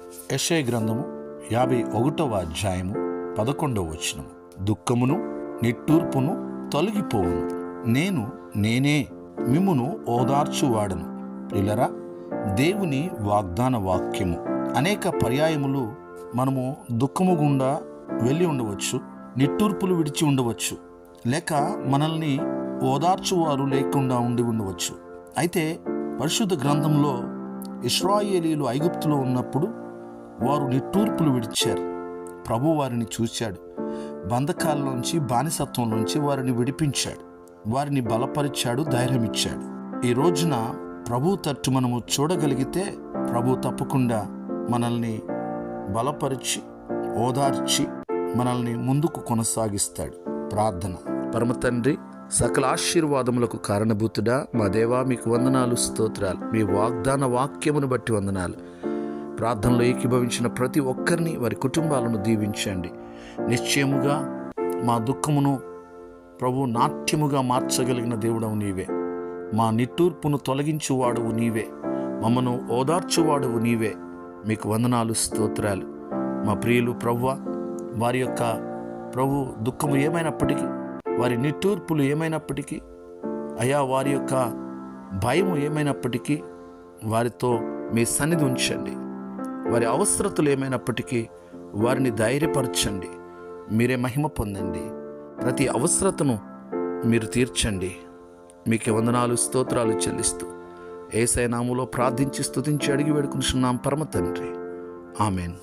యెషయా గ్రంథము 51వ అధ్యాయము 11వ వచనము. దుఃఖమును నిట్టూర్పును తొలగిపోవును, నేనే మిమ్మును ఓదార్చువాడను. ప్రియులరా, దేవుని వాగ్దాన వాక్యము. అనేక పర్యాయములు మనము దుఃఖము గుండా వెళ్ళి ఉండవచ్చు, నిట్టూర్పులు విడిచి ఉండవచ్చు, లేక మనల్ని ఓదార్చువారు లేకుండా ఉండి ఉండవచ్చు. అయితే పరిశుద్ధ గ్రంథంలో ఇశ్రాయేలీయులు ఐగుప్తులో ఉన్నప్పుడు వారు నిట్టూర్పులు విడిచారు. ప్రభు వారిని చూశాడు, బంధకాల్లోంచి బానిసత్వంలోంచి వారిని విడిపించాడు, వారిని బలపరిచాడు, ధైర్యం ఇచ్చాడు. ఈ రోజున ప్రభు తట్టు మనము చూడగలిగితే ప్రభు తప్పకుండా మనల్ని బలపరిచి ఓదార్చి మనల్ని ముందుకు కొనసాగిస్తాడు. ప్రార్థన. పరమ తండ్రి, సకల ఆశీర్వాదములకు కారణభూతుడా మా దేవా, మీకు వందనాలు, స్తోత్రాలు. మీ వాగ్దాన వాక్యమును బట్టి వందనాలు. ప్రార్థనలో ఏకీభవించిన ప్రతి ఒక్కరిని, వారి కుటుంబాలను దీవించండి. నిశ్చయముగా మా దుఃఖమును ప్రభు నాట్యముగా మార్చగలిగిన దేవుడవు నీవే. మా నిట్టూర్పును తొలగించువాడువు నీవే. మమ్మను ఓదార్చువాడువు నీవే. మీకు వందనాలు, స్తోత్రాలు. మా ప్రియులు ప్రభువా, వారి యొక్క ప్రభు దుఃఖము ఏమైనప్పటికీ, వారి నిట్టూర్పులు ఏమైనప్పటికీ, అయా వారి యొక్క భయము ఏమైనప్పటికీ వారితో మీ సన్నిధి ఉంచండి. వారి అవసరతలు ఏమైనప్పటికీ వారిని ధైర్యపరచండి. మీరే మహిమ పొందండి. ప్రతి అవసరతను మీరు తీర్చండి. మీకే వందనాలు, స్తోత్రాలు చెల్లిస్తూ యేసయ్య నామములో ప్రార్థించి స్తుతించి అడిగి వేడుకుంటున్నాం పరమ తండ్రి. ఆమెన్.